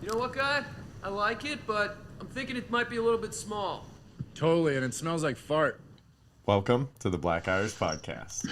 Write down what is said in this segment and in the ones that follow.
You know what, guy? I like it, but I'm thinking it might be a little bit small. Totally, and it smells like fart. Welcome to the Black Irish Podcast.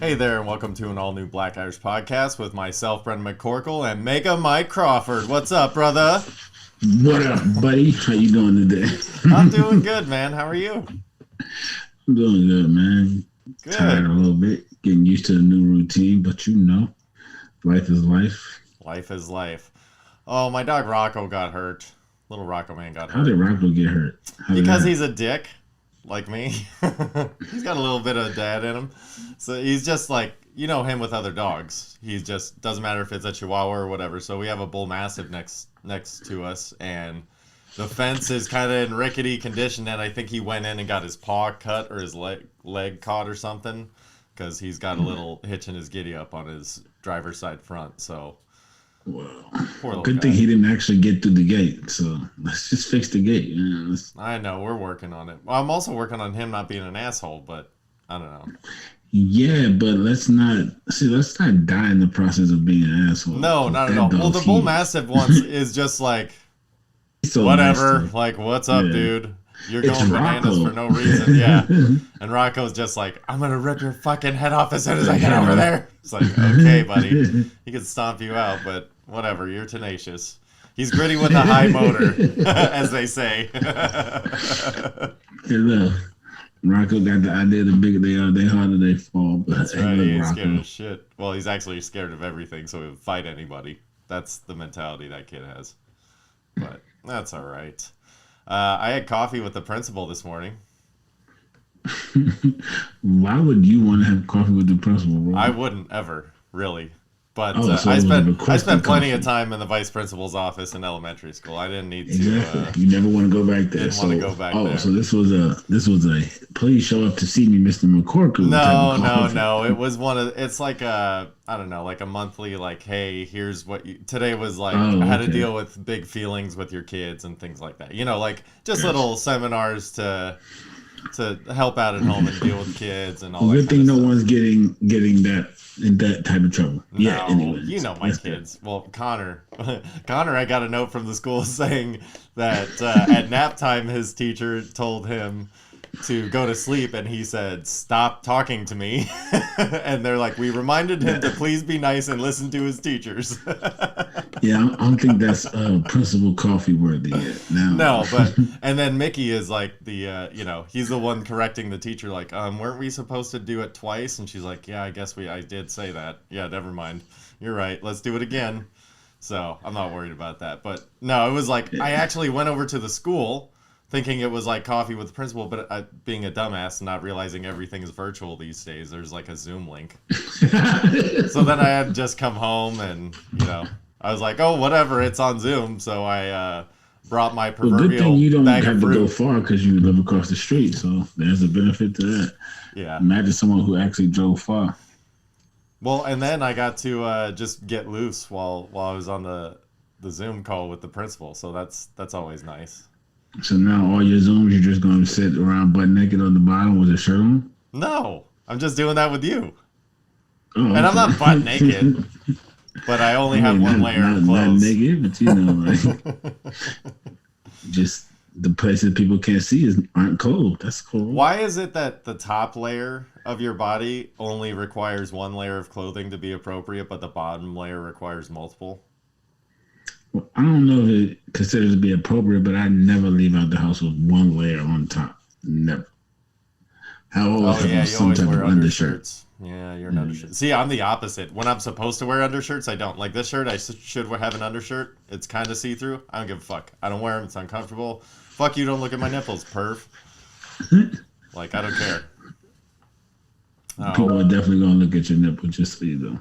Hey there, and welcome to an all-new Black Irish Podcast with myself, Brendan McCorkle, and Mega Mike Crawford. What's up, brother? What up, buddy? How you doing today? I'm doing good, man. How are you? I'm doing good, man. Good. Tired a little bit, getting used to the new routine, but you know, life is life. Life is life. Oh, my dog Rocco got hurt. Little Rocco man got hurt. How did Rocco get hurt? Because he's a dick, like me. He's got a little bit of dad in him. So he's just like, you know him with other dogs. He just doesn't matter if it's a Chihuahua or whatever. So we have a bull mastiff next to us, and the fence is kind of in rickety condition, and I think he went in and got his paw cut or his leg caught or something, because he's got a little hitch in his giddy up on his driver's side front. So well, good thing he didn't actually get through the gate. So let's just fix the gate. Yeah, I know, we're working on it. Well, I'm also working on him not being an asshole, but I don't know. Yeah, but let's not die in the process of being an asshole. No, not at all. Well, the bull mastiff once is just like, so whatever. nice like, what's up, dude? You're It's going bananas Rocco. for no reason. Yeah. And Rocco's just like, I'm going to rip your fucking head off as soon as I get over there. It's like, okay, buddy. He can stomp you out, but whatever. You're tenacious. He's gritty with a high motor, as they say. Hey, look, Rocco got the idea: the bigger they are, the harder they fall. But That's hey, right. look, He ain't Rocco. scared of shit. Well, he's actually scared of everything, so he'll fight anybody. That's the mentality that kid has. But that's all right. I had coffee with the principal this morning. Why would you want to have coffee with the principal, bro? I wouldn't ever, really. But So I it was a spent requested plenty of coffee. time in the vice principal's office in elementary school. I didn't need to. Exactly. You never want to go back there. didn't wanna go back there. So this was a please show up to see me, Mr. McCorkle. No. It was it's like I don't know, like a monthly, like, hey, here's what you. Today was like how to deal with big feelings with your kids and things like that. You know, like just little seminars to help out at home and deal with kids and all that. Good thing no one's getting that in that type of trouble. No, anyways. you know my kids. Well, Connor, I got a note from the school saying that at nap time his teacher told him to go to sleep, and he said, "Stop talking to me." And they're like, "We reminded him to please be nice and listen to his teachers." Yeah, I don't think that's principal coffee worthy yet. No, but and then Mickey is like the he's the one correcting the teacher, like, weren't we supposed to do it twice? And she's like, yeah, I guess I did say that. Yeah, never mind. You're right. Let's do it again. So I'm not worried about that. But no, it was like I actually went over to the school thinking it was like coffee with the principal, but being a dumbass and not realizing everything is virtual these days. There's like a Zoom link. So then I had just come home and, I was like, oh, whatever, it's on Zoom. So I brought my proverbial good thing you don't bag have of to fruit. go far because you live across the street. So there's a benefit to that. Yeah. Imagine someone who actually drove far. Well, and then I got to just get loose while I was on the Zoom call with the principal. So that's always nice. So now all your Zooms, you're just going to sit around butt naked on the bottom with a shirt on? No, I'm just doing that with you. Oh, And I'm not butt naked, but I only have one layer of clothes. Not naked, but like just the places people can't see aren't clothed. That's cool. Why is it that the top layer of your body only requires one layer of clothing to be appropriate, but the bottom layer requires multiple? Well, I don't know if it considers to be appropriate, but I never leave out the house with one layer on top. Never. I always have you some always type wear of undershirt. undershirts. Yeah, you're an undershirt. See, I'm the opposite. When I'm supposed to wear undershirts, I don't. Like this shirt, I should have an undershirt. It's kind of see-through. I don't give a fuck. I don't wear them. It's uncomfortable. Fuck you, don't look at my nipples, perv. Like, I don't care. People are definitely going to look at your nipple just so you know.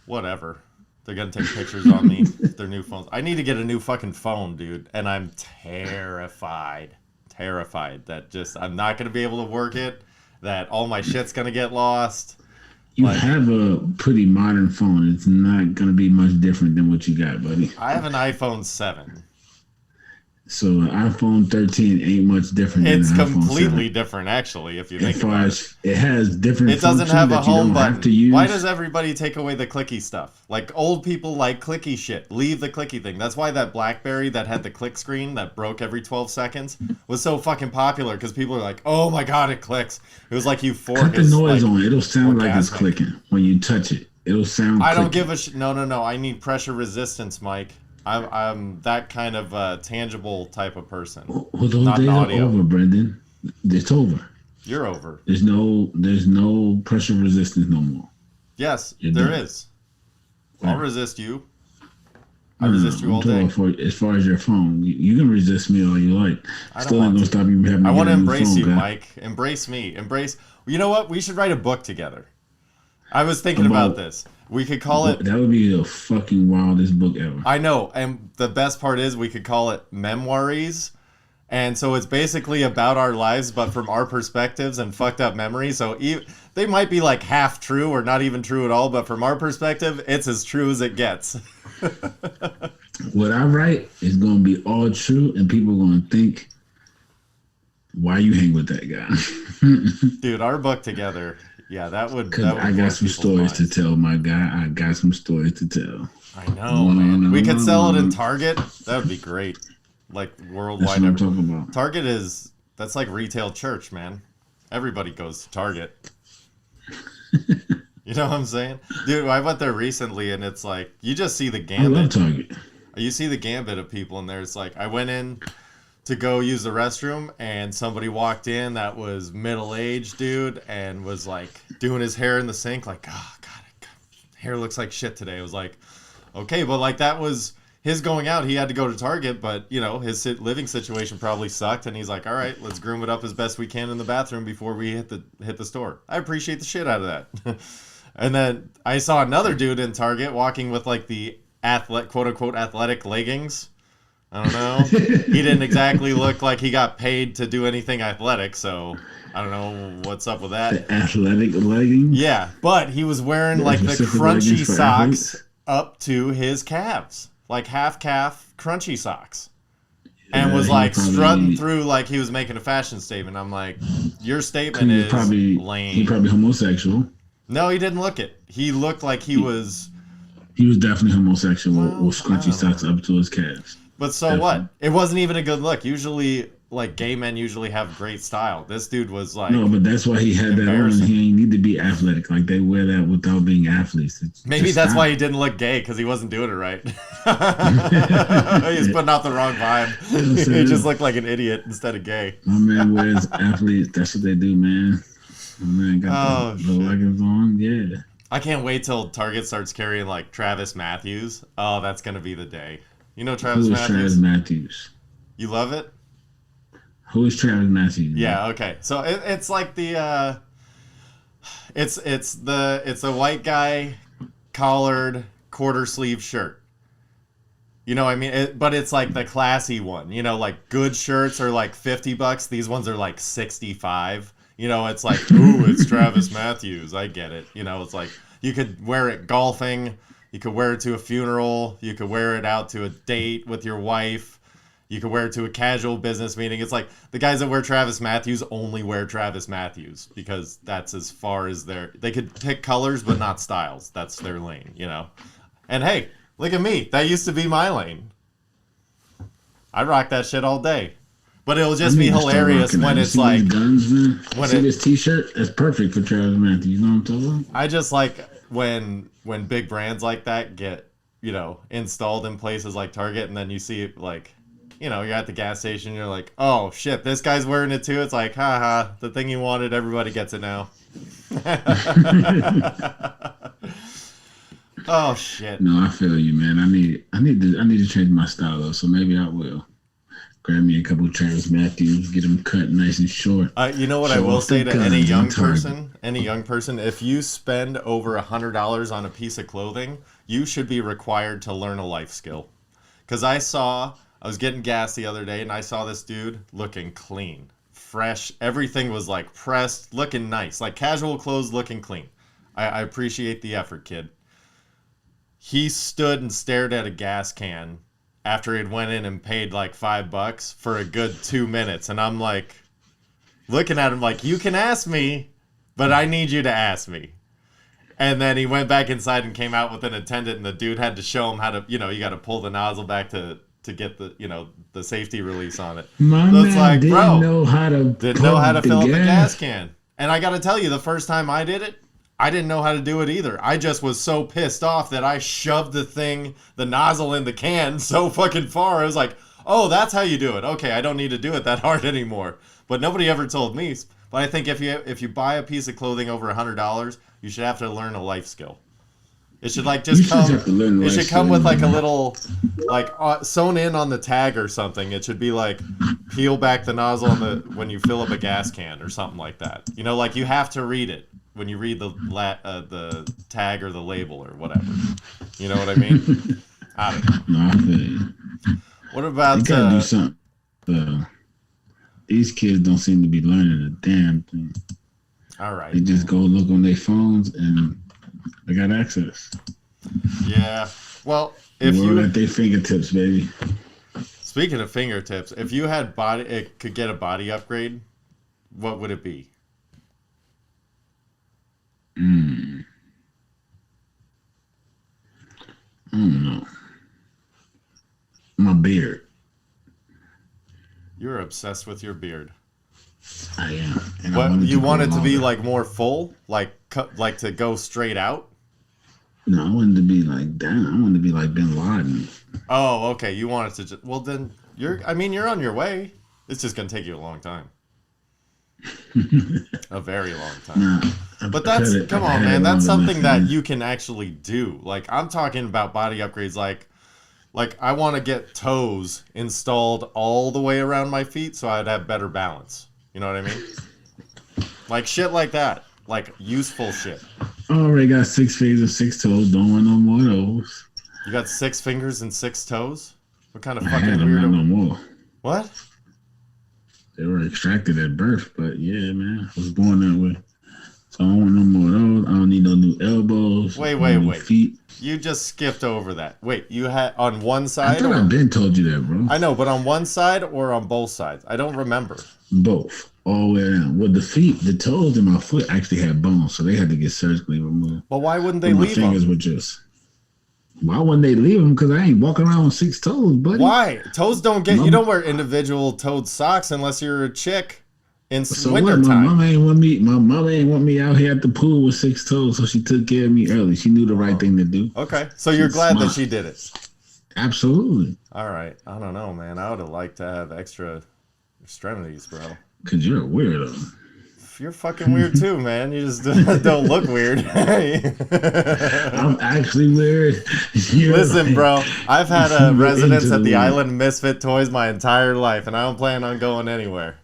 Whatever. They're going to take pictures on me with their new phones. I need to get a new fucking phone, dude. And I'm terrified. Terrified that I'm not going to be able to work it. That all my shit's going to get lost. You have a pretty modern phone. It's not going to be much different than what you got, buddy. I have an iPhone 7. So an iPhone 13 ain't much different than an iPhone 7. It's completely different, actually, if you think about it. It has different It doesn't have a home button. To Why does everybody take away the clicky stuff? Like, old people like clicky shit. Leave the clicky thing. That's why that BlackBerry that had the click screen that broke every 12 seconds was so fucking popular, because people are like, oh my god, it clicks. It was like euphoric. Cut the noise on it. It'll sound like it's clicking when you touch it. It'll sound I don't give a shit. No. I need pressure resistance, Mike. I'm that kind of tangible type of person. Well, those days are over, Brendan. It's over. You're over. There's no pressure resistance no more. Yes, there is. I'll resist you. I resist you all day. As far as your phone, you can resist me all you like. Still ain't gonna stop you from having. I want to embrace you, Mike. Embrace me. Embrace. You know what? We should write a book together. I was thinking about this. We could call it... That would be the fucking wildest book ever. I know. And the best part is we could call it Memoir-ies. And so it's basically about our lives, but from our perspectives and fucked up memories. So they might be like half true or not even true at all. But from our perspective, it's as true as it gets. What I write is going to be all true. And people are going to think, why you hang with that guy? Dude, our book together... Yeah, that would. I got some stories to tell, my guy. I got some stories to tell. I know, man. We could sell it in Target. That would be great. Like worldwide. That's what I'm talking about. Target that's like retail church, man. Everybody goes to Target. You know what I'm saying? Dude, I went there recently and it's like, you just see the gambit. I love Target. You see the gambit of people in there. It's like, I went in to go use the restroom and somebody walked in that was middle-aged dude and was like doing his hair in the sink like, oh god, hair looks like shit today. It was like, okay, but like that was his going out. He had to go to Target, but you know, his living situation probably sucked and he's like, all right, let's groom it up as best we can in the bathroom before we hit the store. I appreciate the shit out of that. And then I saw another dude in Target walking with like the quote unquote athletic leggings. I don't know. He didn't exactly look like he got paid to do anything athletic, so I don't know what's up with that. The athletic leggings? Yeah, but he was wearing like the crunchy socks up to his calves. Like half calf crunchy socks. And was like strutting through like he was making a fashion statement. I'm like, your statement is lame. He probably homosexual. No, he didn't look it. He looked like he was... He was definitely homosexual with scrunchy socks up to his calves. But so what? It wasn't even a good look. Usually, like, gay men usually have great style. This dude was like... No, but that's why he had that on. He ain't need to be athletic. Like, they wear that without being athletes. Maybe that's why he didn't look gay, because he wasn't doing it right. He's putting out the wrong vibe. He just looked like an idiot instead of gay. My man wears athletes. That's what they do, man. My man got the leggings on. Yeah. I can't wait till Target starts carrying, like, Travis Matthews. Oh, that's going to be the day. You know Travis Matthews? Travis Matthews? You love it? Who is Travis Matthews? Yeah, okay. So it's like the it's a white guy collared quarter sleeve shirt. You know what I mean? But it's like the classy one. You know, like good shirts are like $50. These ones are like 65. You know, it's like, ooh, it's Travis Matthews. I get it. You know, it's like you could wear it golfing. You could wear it to a funeral. You could wear it out to a date with your wife. You could wear it to a casual business meeting. It's like the guys that wear Travis Matthews only wear Travis Matthews because that's as far as they could pick colors but not styles. That's their lane, you know. And hey, look at me. That used to be my lane. I rock that shit all day. But it'll just be hilarious when it's like guns, man. See this T-shirt? That's perfect for Travis Matthews. You know what I'm talking about? I just like when big brands like that get, you know, installed in places like Target, and then you see it like, you know, you're at the gas station, you're like, oh shit, this guy's wearing it too. It's like, haha, the thing you wanted, everybody gets it now. Oh shit. No, I feel you, man. I need to change my style though, so maybe I will. Grab me a couple of Travis Matthews, get them cut nice and short. You know what I will say to any young person, if you spend over $100 on a piece of clothing, you should be required to learn a life skill. Because I was getting gas the other day, and I saw this dude looking clean, fresh. Everything was like pressed, looking nice, like casual clothes, looking clean. I appreciate the effort, kid. He stood and stared at a gas can after he'd went in and paid like $5 for a good 2 minutes. And I'm like, looking at him like, you can ask me, but I need you to ask me. And then he went back inside and came out with an attendant, and the dude had to show him how to, you got to pull the nozzle back to get the, the safety release on it. My so it's man like, didn't know how to fill up a gas can. And I got to tell you, the first time I did it, I didn't know how to do it either. I just was so pissed off that I shoved the nozzle in the can so fucking far. I was like, oh, that's how you do it. Okay, I don't need to do it that hard anymore. But nobody ever told me. But I think if you buy a piece of clothing over $100, you should have to learn a life skill. It should come with like a little sewn in on the tag or something. It should be like peel back the nozzle when you fill up a gas can or something like that. Like you have to read it when you read the tag or the label or whatever. You know what I mean? I don't know. No, I feel you. What about you gotta do something? These kids don't seem to be learning a damn thing. All right. They just go look on their phones and they got access. Yeah. Well, we're at their fingertips, baby. Speaking of fingertips, if you had could get a body upgrade, what would it be? I don't know. My beard. You're obsessed with your beard. I am. And what you want it to be like more full, like to go straight out? No, I want it to be like down. I want it to be like Bin Laden. Oh, okay. You want it to just then you're on your way. It's just gonna take you a long time. A very long time. Nah, but come on, man. That's something that you can actually do. Like I'm talking about body upgrades. Like I want to get toes installed all the way around my feet so I'd have better balance. You know what I mean? Like shit like that. Like useful shit. I already got 6 fingers and 6 toes. Don't want no more of those. You got 6 fingers and 6 toes? What kind of I fucking had them, weirdo? no more. What? They were extracted at birth, but yeah, man, I was born that way. So I don't want no more of those. I don't need no new elbows. Wait. Feet. You just skipped over that. Wait, you had on one side? I thought I've been told you that, bro. I know, but on one side or on both sides? I don't remember. Both. All the way down. Well, the toes in my foot actually had bones, so they had to get surgically removed. Well, why wouldn't they leave them? My fingers were just... Why wouldn't they leave them? Because I ain't walking around with 6 toes, buddy. Why? Toes don't get... You don't wear individual toed socks unless you're a chick in wintertime. My mama ain't want me. My mama ain't want me out here at the pool with 6 toes, so she took care of me early. She knew the right thing to do. Okay, so you're glad that she did it. Absolutely. All right. I don't know, man. I would have liked to have extra extremities, bro. Because you're a weirdo. You're fucking weird too, man. You just don't look weird. I'm actually weird. Listen, bro. I've had a residence at the Island Misfit Toys my entire life, and I don't plan on going anywhere.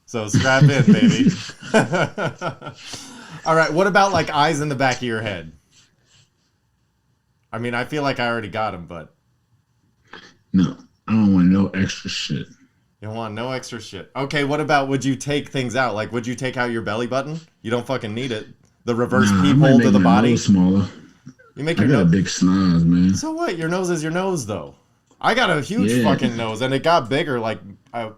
So strap in, baby. All right. What about like eyes in the back of your head? I mean, I feel like I already got them, but no, I don't want no extra shit. You don't want no extra shit. Okay, what about would you take things out? Like, would you take out your belly button? You don't fucking need it. The reverse peephole to the body. Smaller. You make I got a big snoz, man. So what? Your nose is your nose, though. I got a huge fucking nose, and it got bigger. Like, I'm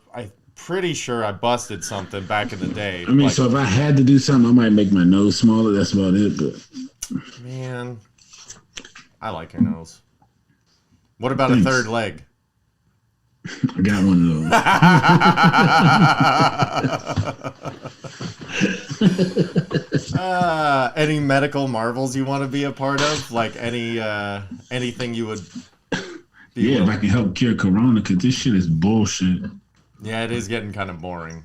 pretty sure I busted something back in the day. I mean, so if I had to do something, I might make my nose smaller. That's about it. But man, I like your nose. What about a third leg? I got one of those. Any medical marvels you want to be a part of? Like anything you would be if I can help cure corona, because this shit is bullshit. Yeah, it is getting kind of boring.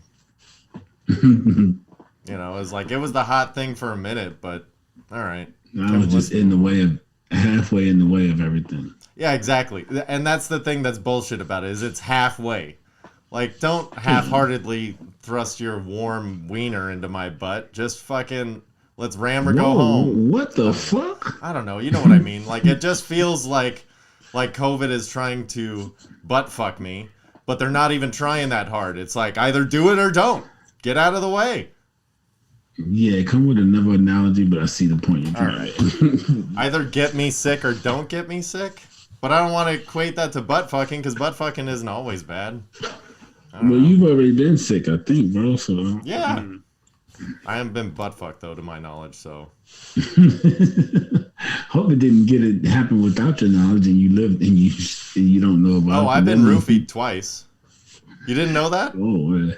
You know, it was the hot thing for a minute, but all right. I was just halfway in the way of everything. Yeah, exactly. And that's the thing that's bullshit about it, is it's halfway. Like, don't half-heartedly thrust your warm wiener into my butt. Just fucking, let's ram or go home. What the fuck? I don't know. You know what I mean? Like, it just feels like COVID is trying to butt fuck me, but they're not even trying that hard. It's like, either do it or don't. Get out of the way. Yeah, come with another analogy, but I see the point you're trying. Right. Either get me sick or don't get me sick. But I don't want to equate that to butt fucking, because butt fucking isn't always bad. Well, you've already been sick, I think, bro. So yeah, I haven't been butt fucked though, to my knowledge. So hope it didn't happen without your knowledge, and you lived and you don't know about. Oh, I've been roofied twice. You didn't know that? Oh.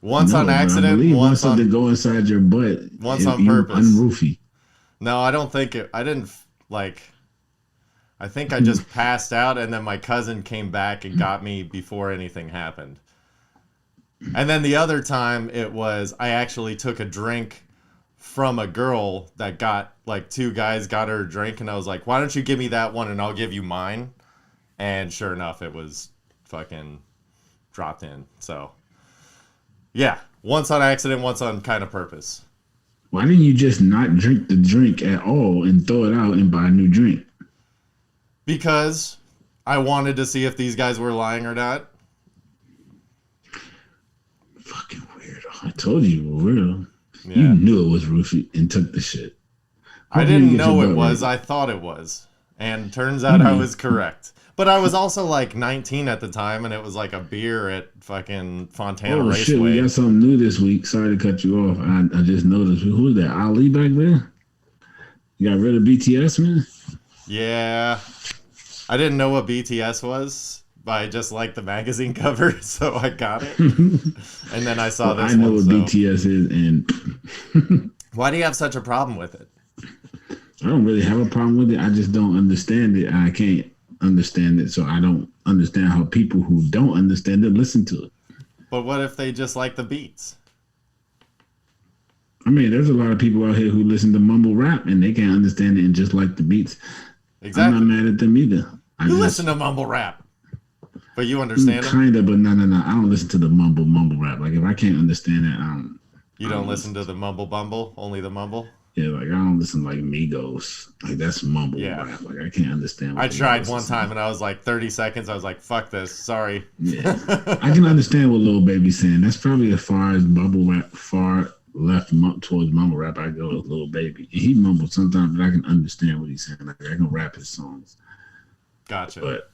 Once on accident, once on to go inside your butt. Once on purpose. Unroofie. No, I don't think it. I didn't like. I think I just passed out, and then my cousin came back and got me before anything happened. And then the other time, I actually took a drink from a girl that got, like, two guys got her a drink, and I was like, why don't you give me that one and I'll give you mine? And sure enough, it was fucking dropped in. So, yeah, once on accident, once on kind of purpose. Why didn't you just not drink the drink at all and throw it out and buy a new drink? Because I wanted to see if these guys were lying or not. Fucking weirdo. I told you were weirdo. Yeah. You knew it was Roofie and took the shit. I didn't know it was. I thought it was. And turns out I was correct. But I was also like 19 at the time, and it was like a beer at fucking Fontana Raceway. Shit, we got something new this week. Sorry to cut you off. I just noticed. Who was that? Ali back there? You got rid of BTS, man? Yeah. I didn't know what BTS was, but I just liked the magazine cover, so I got it. And then I saw this one. I know what BTS is, and... Why do you have such a problem with it? I don't really have a problem with it. I just don't understand it. I can't understand it, so I don't understand how people who don't understand it listen to it. But what if they just like the beats? I mean, there's a lot of people out here who listen to mumble rap, and they can't understand it and just like the beats. Exactly. I'm not mad at them either. You listen to mumble rap, but you understand it? Kind of, but no. I don't listen to the mumble rap. Like, if I can't understand it, I don't. You don't listen to the mumble bumble? Only the mumble? Yeah, like, I don't listen to, like, Migos. Like, that's mumble rap. Like, I can't understand. I tried one time, and I was like, 30 seconds. I was like, fuck this. Sorry. Yeah. I can understand what Lil Baby's saying. That's probably as far as bubble rap, far left towards mumble rap I go with Lil Baby. And he mumbles sometimes, but I can understand what he's saying. Like, I can rap his songs. Gotcha. But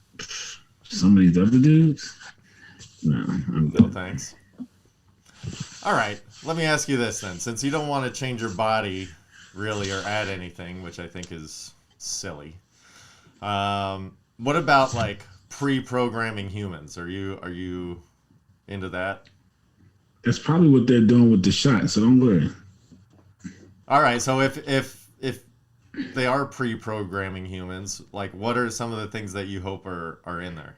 some of these other dudes, no. No thanks. All right. Let me ask you this then. Since you don't want to change your body really or add anything, which I think is silly. What about like pre-programming humans? Are you into that? That's probably what they're doing with the shot, so don't worry. All right. So if they are pre-programming humans, like, what are some of the things that you hope are in there?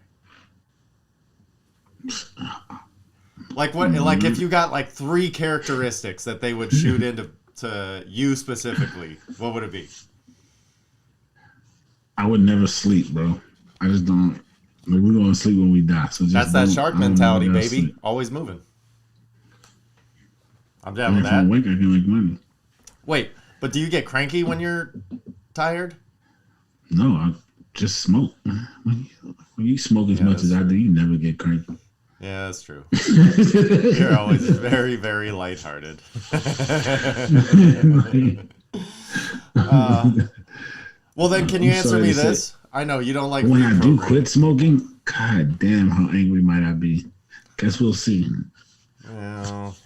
Like what? Like if you got like 3 characteristics that they would shoot into to you specifically, what would it be? I would never sleep, bro. I just don't. Like, we're gonna sleep when we die. So that's that shark mentality, baby. Sleep. Always moving. I'm down with that. If I'm awake, I can make money. Wait, but do you get cranky when you're tired? No, I just smoke. When you smoke as much as I do, you never get cranky. Yeah, that's true. You're always very, very lighthearted. Well, then, can you answer me this? I know you don't like when I do quit smoking. God damn, how angry might I be? Guess we'll see. Well,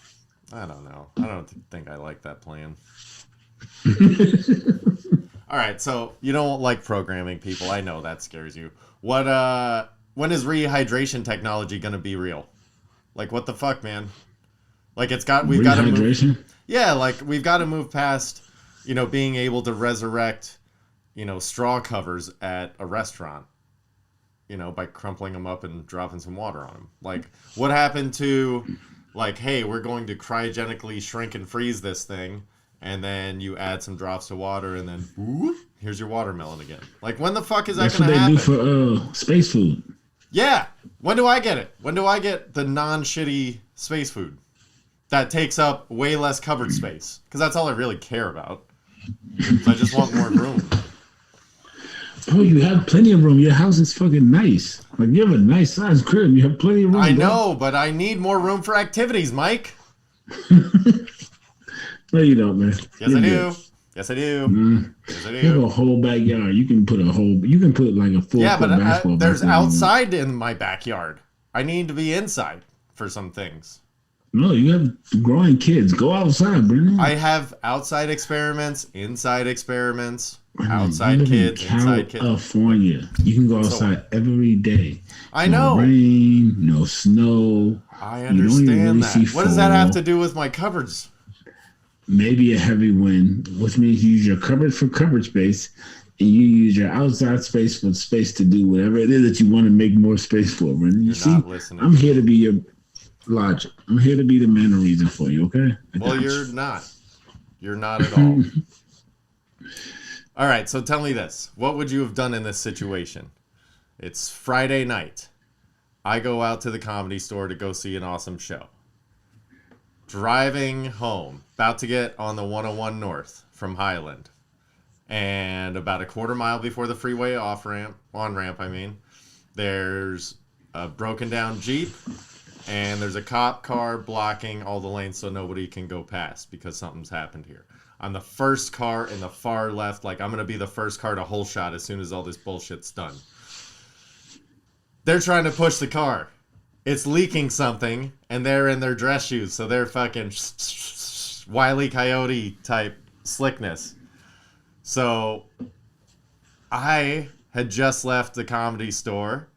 I don't know. I don't think I like that plan. All right, so you don't like programming people. I know that scares you. When is rehydration technology gonna be real? Like, what the fuck, man? Like, we've got to move. Yeah, like we've got to move past, being able to resurrect, straw covers at a restaurant, by crumpling them up and dropping some water on them. Like, what happened to like, hey, we're going to cryogenically shrink and freeze this thing, and then you add some drops of water, and then whoop, here's your watermelon again. Like, when the fuck is that going to happen? That's what they do for space food. Yeah. When do I get it? When do I get the non-shitty space food that takes up way less cupboard space? Because that's all I really care about. I just want more room. Oh, you have plenty of room. Your house is fucking nice. Like, you have a nice size crib. You have plenty of room. I know, but I need more room for activities, Mike. No, you don't, man. Yes, I do. Yes, I do. Yes, I do. You have a whole backyard. You can put like a full yeah, but basketball. There's outside in my backyard. I need to be inside for some things. No, you have growing kids. Go outside, Brennan. I have outside experiments, inside experiments, outside kids, inside kids. California. You can go outside every day. I know. No rain, no snow. I understand that. What does that have to do with my cupboards? Maybe a heavy wind, which means you use your cupboard for cupboard space, and you use your outside space for space to do whatever it is that you want to make more space for. Brennan. You're not listening. I'm here to be your logic. I'm here to be the man of reason for you, okay? Well, you're not. You're not at all. All right, so tell me this. What would you have done in this situation? It's Friday night. I go out to the Comedy Store to go see an awesome show. Driving home, about to get on the 101 North from Highland. And about a quarter mile before the freeway on-ramp, there's a broken down Jeep. And there's a cop car blocking all the lanes so nobody can go past because something's happened here. I'm the first car in the far left. Like, I'm going to be the first car to hole shot as soon as all this bullshit's done. They're trying to push the car. It's leaking something, and they're in their dress shoes. So they're fucking Wile E. Coyote type slickness. So I had just left the Comedy Store.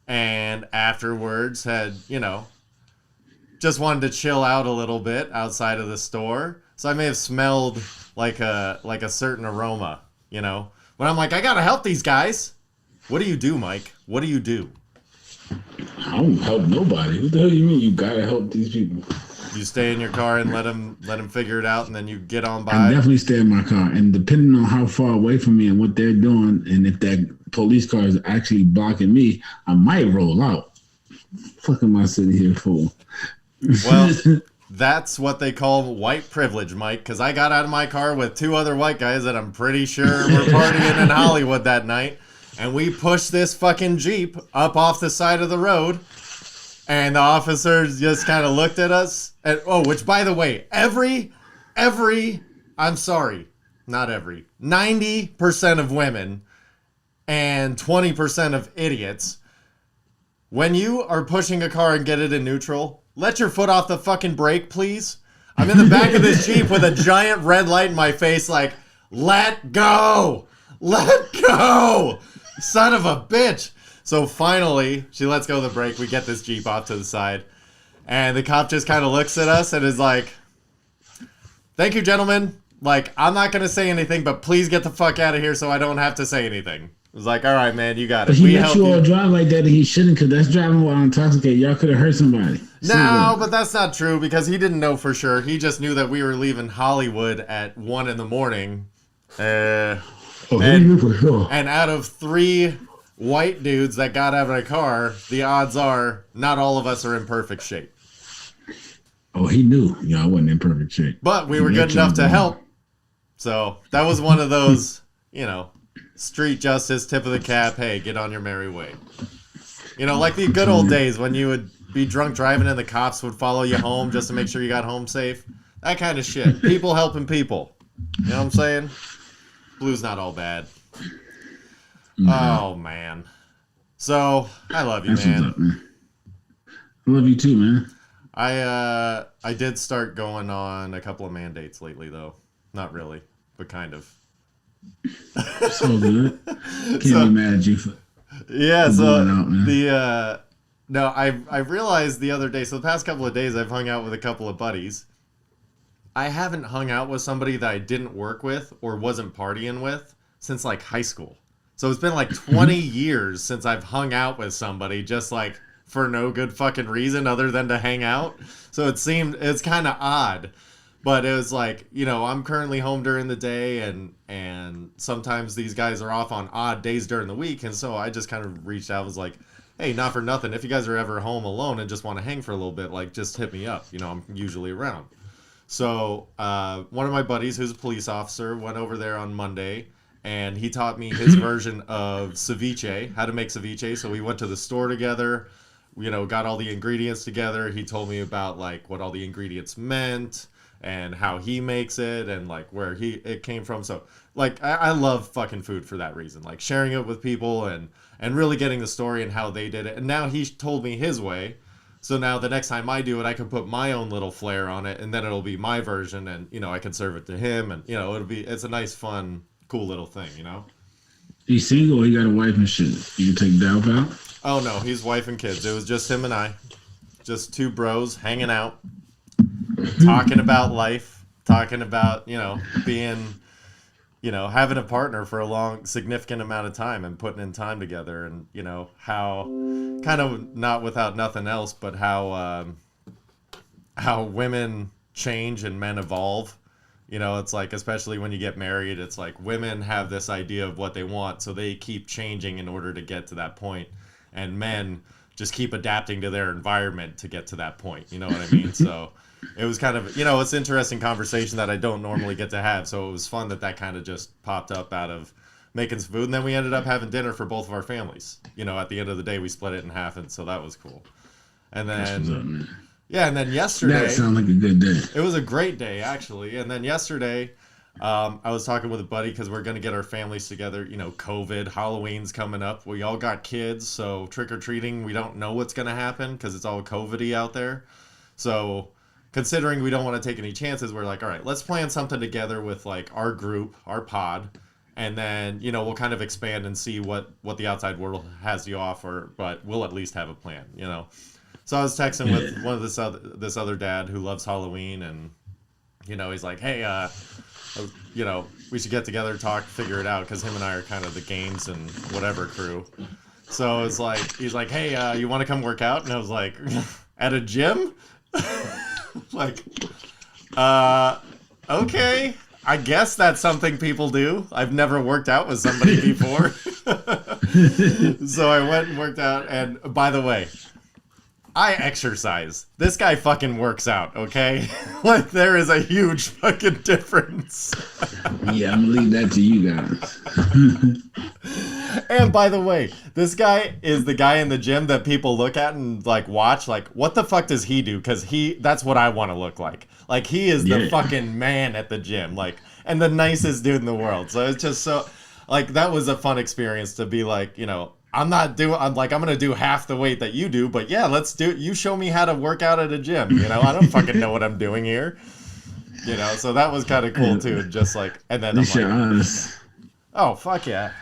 And afterwards had, just wanted to chill out a little bit outside of the store. So I may have smelled like a certain aroma, When I'm like, I gotta help these guys. What do you do, Mike? What do you do? I don't help nobody. What the hell do you mean you gotta help these people? You stay in your car and let them figure it out, and then you get on by. I definitely stay in my car, and depending on how far away from me and what they're doing, and if that police car is actually blocking me, I might roll out. What am I sitting here for? Well, that's what they call white privilege, Mike, because I got out of my car with two other white guys that I'm pretty sure were partying in Hollywood that night, and we pushed this fucking Jeep up off the side of the road. And the officers just kind of looked at us. And, which, by the way, I'm sorry, not every, 90% of women and 20% of idiots, when you are pushing a car and get it in neutral, let your foot off the fucking brake, please. I'm in the back of this Jeep with a giant red light in my face like, let go! Let go! Son of a bitch! So finally, she lets go of the brake. We get this Jeep off to the side. And the cop just kind of looks at us and is like, thank you, gentlemen. Like, I'm not going to say anything, but please get the fuck out of here so I don't have to say anything. It was like, all right, man, you got it. But he let you all drive like that and he shouldn't, because that's driving while intoxicated. Y'all could have hurt somebody. No, but that's not true because he didn't know for sure. He just knew that we were leaving Hollywood at 1 a.m. He knew for sure. And out of 3... white dudes that got out of a car, the odds are not all of us are in perfect shape. Oh, he knew. Yeah, I wasn't in perfect shape. But we were good enough to help. So that was one of those, street justice, tip of the cap, hey, get on your merry way. Like the good old days when you would be drunk driving and the cops would follow you home just to make sure you got home safe. That kind of shit. People helping people. You know what I'm saying? Blue's not all bad. Oh, man. So, I love you, man. Up, man. I love you too, man. I did start going on a couple of mandates lately, though. Not really, but kind of. So good. Can't be mad at you for I realized the other day, so the past couple of days I've hung out with a couple of buddies. I haven't hung out with somebody that I didn't work with or wasn't partying with since like high school. So it's been like 20 years since I've hung out with somebody just like for no good fucking reason other than to hang out. So it's kind of odd. But it was like, you know, I'm currently home during the day, and sometimes these guys are off on odd days during the week. And so I just kind of reached out, was like, hey, not for nothing, if you guys are ever home alone and just want to hang for a little bit, like, just hit me up. You know, I'm usually around. So one of my buddies, who's a police officer, went over there on Monday, and he taught me his version of ceviche, how to make ceviche. So we went to the store together, you know, got all the ingredients together. He told me about, like, what all the ingredients meant, and how he makes it, and like where it came from. So like I love fucking food for that reason, like sharing it with people and really getting the story and how they did it. And now he told me his way, so now the next time I do it, I can put my own little flair on it, and then it'll be my version, and you know, I can serve it to him, and you know, it's a nice, fun, cool little thing, you know. He's single or he got a wife and shit? You can take Dalp out? Oh no, he's wife and kids. It was just him and I, just two bros hanging out, talking about life, talking about, you know, being, you know, having a partner for a long, significant amount of time and putting in time together, and, you know, how kind of not without nothing else, but how women change and men evolve. You know, it's like, especially when you get married, it's like women have this idea of what they want, so they keep changing in order to get to that point, and men just keep adapting to their environment to get to that point. You know what I mean? So it was kind of, you know, it's an interesting conversation that I don't normally get to have. So it was fun that kind of just popped up out of making some food. And then we ended up having dinner for both of our families. You know, at the end of the day, we split it in half. And so that was cool. And then, yeah, and then yesterday. That sounded like a good day. It was a great day, actually. And then yesterday, I was talking with a buddy because we're going to get our families together. You know, COVID, Halloween's coming up. We all got kids. So trick-or-treating, we don't know what's going to happen because it's all COVID-y out there. So considering we don't want to take any chances, we're like, all right, let's plan something together with like our group, our pod, and then, you know, we'll kind of expand and see what the outside world has to offer, but we'll at least have a plan, you know. So I was texting with one of this other dad who loves Halloween, and, you know, he's like, hey, you know, we should get together, talk, figure it out, because him and I are kind of the games and whatever crew. So it's like, he's like, hey, you want to come work out? And I was like, at a gym? Like, okay, I guess that's something people do. I've never worked out with somebody before. So I went and worked out, and by the way, I exercise. This guy fucking works out, okay? Like, there is a huge fucking difference. Yeah, I'm gonna leave that to you guys. And by the way, this guy is the guy in the gym that people look at and like watch, like, what the fuck does he do? Because that's what I want to look like. Like, he is the fucking man at the gym, like, and the nicest dude in the world. So it's just so, like, that was a fun experience to be like, you know, I'm going to do half the weight that you do, but yeah, you show me how to work out at a gym. You know, I don't fucking know what I'm doing here. You know, so that was kind of cool too. Just like, and then I'm like, honest. Oh, fuck yeah.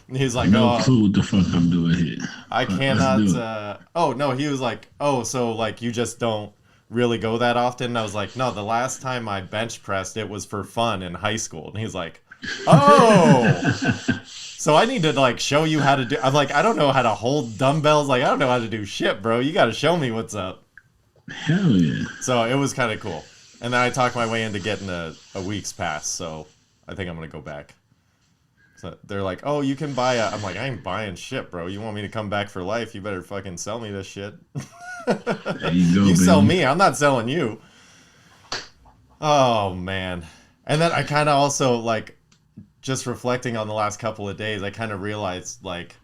And he's like, no clue what the fuck I'm doing here. I cannot, oh no, he was like, oh, so like you just don't really go that often? And I was like, no, the last time I bench pressed, it was for fun in high school. And he's like, oh, so I need to like show you how to do. I'm like, I don't know how to hold dumbbells. Like, I don't know how to do shit, bro. You got to show me what's up. Hell yeah. So it was kind of cool. And then I talked my way into getting a week's pass. So I think I'm going to go back. So they're like, oh, you can buy I'm like, I ain't buying shit, bro. You want me to come back for life? You better fucking sell me this shit. There you go, you baby. sell me. I'm not selling you. Oh, man. And then I kind of also, like, just reflecting on the last couple of days, I kind of realized, like,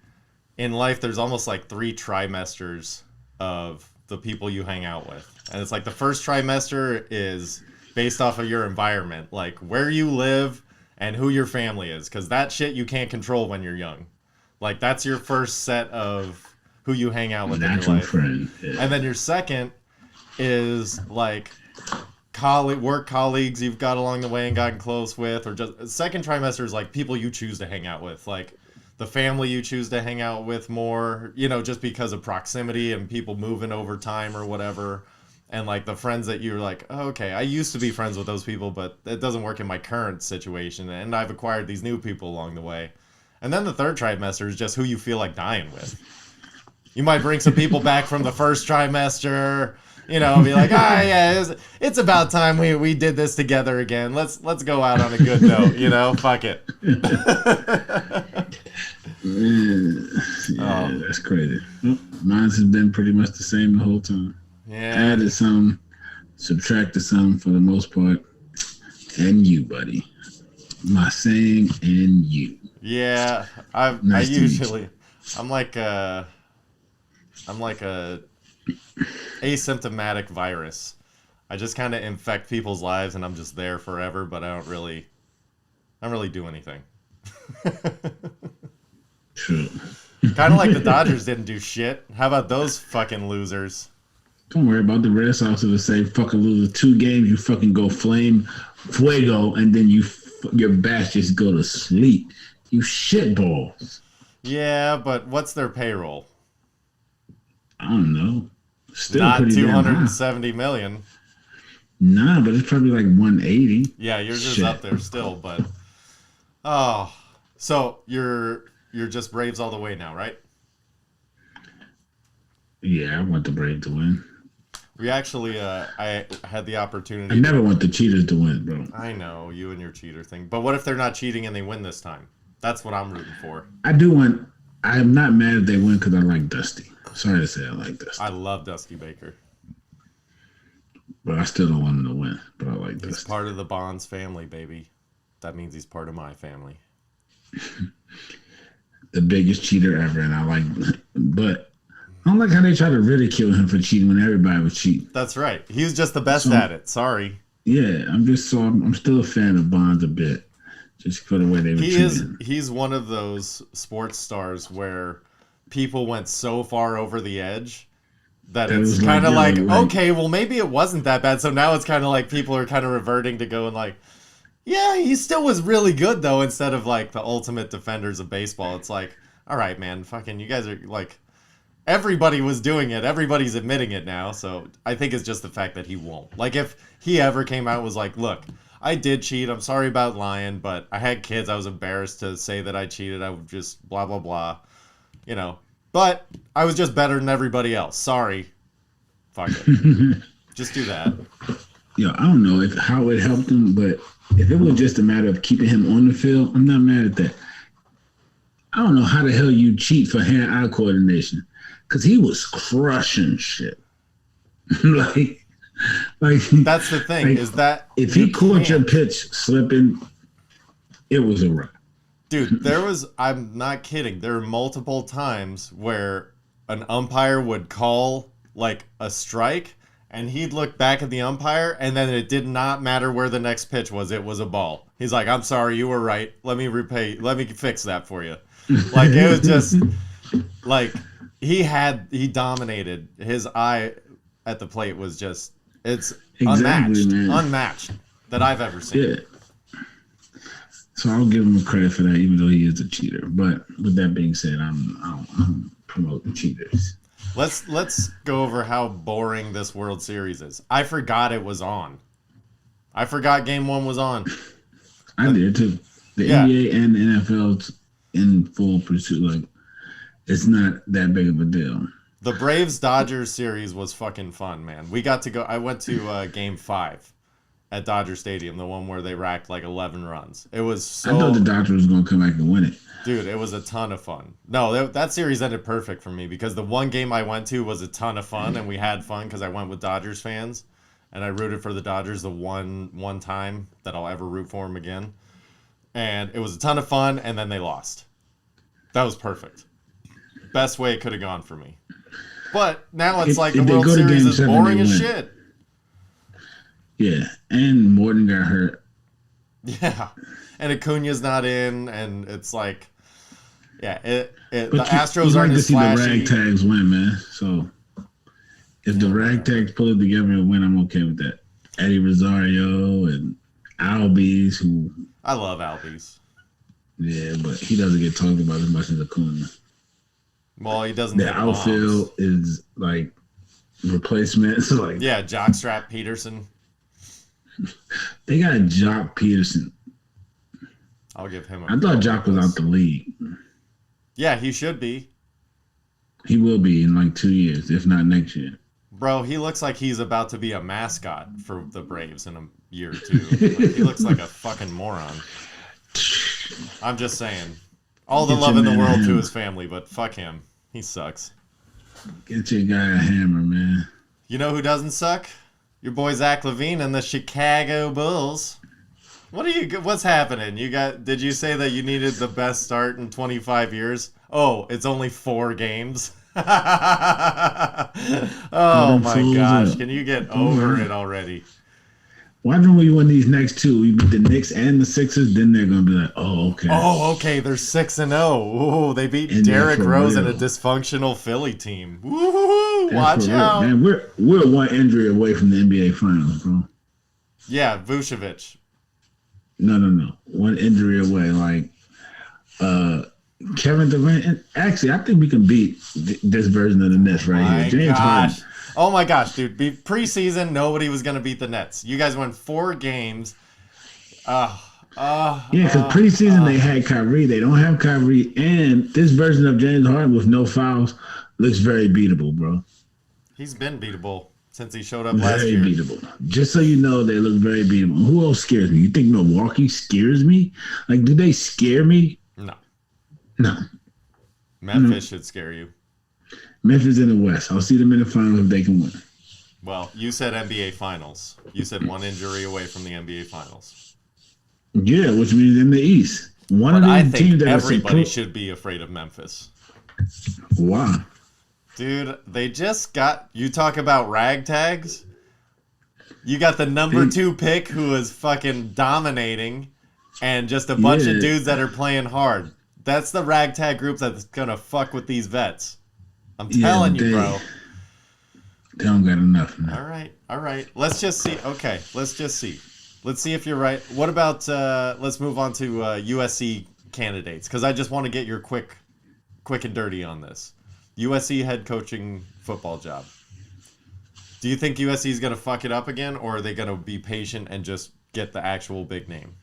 in life, there's almost like 3 trimesters of the people you hang out with. And it's like the first trimester is based off of your environment, like where you live and who your family is, because that shit you can't control when you're young. Like, that's your first set of who you hang out with in your life. Friend. Yeah. And then your second is like work colleagues you've got along the way and gotten close with, or just second trimester is like people you choose to hang out with, like the family you choose to hang out with more, you know, just because of proximity and people moving over time or whatever. And like the friends that you're like, oh, okay, I used to be friends with those people, but it doesn't work in my current situation, and I've acquired these new people along the way. And then the third trimester is just who you feel like dying with. You might bring some people back from the first trimester. You know, be like, yeah, it's about time we did this together again. Let's go out on a good note. You know, fuck it. Yeah, that's crazy. Well, mine has been pretty much the same the whole time. Yeah. Added some, subtracted some for the most part. And you, buddy. My saying and you. Yeah, I'm like a asymptomatic virus. I just kind of infect people's lives, and I'm just there forever. But I don't really do anything. True. Kind of like the Dodgers didn't do shit. How about those fucking losers? Don't worry about the Red Sox if they say fucking lose 2 games, you fucking go fuego, and then your bats just go to sleep. You shitballs. Yeah, but what's their payroll? I don't know. Still not pretty damn high. $270 million. Nah, but it's probably like 180. Yeah, yours is up there still, but so you're just Braves all the way now, right? Yeah, I want the Braves to win. We actually, I had the opportunity. I never want the Cheaters to win, bro. I know, you and your cheater thing. But what if they're not cheating and they win this time? That's what I'm rooting for. I'm not mad if they win because I like Dusty. Sorry to say I like Dusty. I love Dusty Baker. But I still don't want him to win. But I like Dusty. He's part of the Bonds family, baby. That means he's part of my family. The biggest cheater ever, and I like but I don't like how they try to ridicule him for cheating when everybody was cheating. That's right. He was just the best at it. Sorry. Yeah, I'm still a fan of Bonds a bit. Just for the way they were cheating. He's one of those sports stars where people went so far over the edge that it's kind of like, okay, well, maybe it wasn't that bad. So now it's kind of like people are kind of reverting to going like, yeah, he still was really good, though, instead of like the ultimate defenders of baseball. It's like, all right, man, fucking you guys are like, everybody was doing it. Everybody's admitting it now. So I think it's just the fact that he won't. Like if he ever came out and was like, look, I did cheat. I'm sorry about lying, but I had kids. I was embarrassed to say that I cheated. I would just blah, blah, blah, you know. But I was just better than everybody else. Sorry. Fuck it. Just do that. Yo, I don't know how it helped him, but if it was just a matter of keeping him on the field, I'm not mad at that. I don't know how the hell you cheat for hand-eye coordination, because he was crushing shit. like that's the thing is that if he caught your pitch slipping, it was a wrap. Dude, I'm not kidding. There were multiple times where an umpire would call like a strike and he'd look back at the umpire and then it did not matter where the next pitch was. It was a ball. He's like, I'm sorry, you were right. Let me fix that for you. Like it was just like he dominated. His eye at the plate was just unmatched that I've ever seen. Yeah. So I'll give him credit for that, even though he is a cheater. But with that being said, I'm promoting cheaters. Let's go over how boring this World Series is. I forgot it was on. I forgot Game 1 was on. I did too. The NBA and the NFL's in full pursuit. Like, it's not that big of a deal. The Braves-Dodgers series was fucking fun, man. We got to go. I went to Game 5 at Dodger Stadium, the one where they racked like 11 runs. It was so... I thought the Dodgers was going to come back and win it. Dude, it was a ton of fun. No, that series ended perfect for me because the one game I went to was a ton of fun, and we had fun because I went with Dodgers fans, and I rooted for the Dodgers the one time that I'll ever root for them again. And it was a ton of fun, and then they lost. That was perfect. Best way it could have gone for me. But now it's like the World Series is boring as shit. Yeah, and Morton got hurt. Yeah, and Acuna's not in, and it's like, yeah, the Astros aren't as flashy. The ragtags win, man. So if the ragtags pull it together and win, I'm okay with that. Eddie Rosario and Albies, who I love Albies. Yeah, but he doesn't get talked about as much as Acuna. Well, he doesn't. The outfield is like replacements. Like Jocstrap, Pederson. They got Jock Pederson. I'll give him I thought Jock was out the league. Yeah, he should be. He will be in like 2 years, if not next year. Bro, he looks like he's about to be a mascot for the Braves in a year or two. Like, he looks like a fucking moron. I'm just saying. All the Get love your in the man a world to hammer. his family, but fuck him. He sucks. Get your guy a hammer, man. You know who doesn't suck? Your boy Zach LaVine and the Chicago Bulls. What's happening? Did you say that you needed the best start in 25 years? Oh, it's only 4 games. Oh my gosh. Can you get over it already? Why don't we win these next 2? We beat the Knicks and the Sixers, then they're gonna be like, oh, okay. Oh, okay. They're 6-0. Ooh, they beat And they're Derrick for Rose and a real. dysfunctional Philly team. Woo! That's Watch for real. out. Man, we're 1 injury away from the NBA Finals, bro. Yeah, Vucevic. No. 1 injury away. Like, Kevin Durant. And actually, I think we can beat this version of the Nets right My here. James Harden. gosh. Oh my gosh, dude. Preseason, nobody was going to beat the Nets. You guys won 4 games. Yeah, because preseason they had Kyrie. They don't have Kyrie. And this version of James Harden with no fouls looks very beatable, bro. He's been beatable since he showed up last Very year. beatable. Just so you know, they look very beatable. Who else scares me? You think Milwaukee scares me? Like, do they scare me? No. No. Memphis should scare you. Memphis in the West. I'll see them in the finals if they can win. Well, you said NBA Finals. You said 1 injury away from the NBA Finals. Yeah, which means in the East. One But of I these think teams that everybody are should be afraid of Memphis. Why? Dude, they just got... You talk about ragtags? You got the number 2 pick who is fucking dominating and just a bunch of dudes that are playing hard. That's the ragtag group that's going to fuck with these vets. I'm telling you, bro. They don't got enough, man. All right. Let's just see. Okay, let's just see. Let's see if you're right. What about, let's move on to USC candidates, because I just want to get your quick and dirty on this. USC head coaching football job. Do you think USC is going to fuck it up again, or are they going to be patient and just get the actual big name?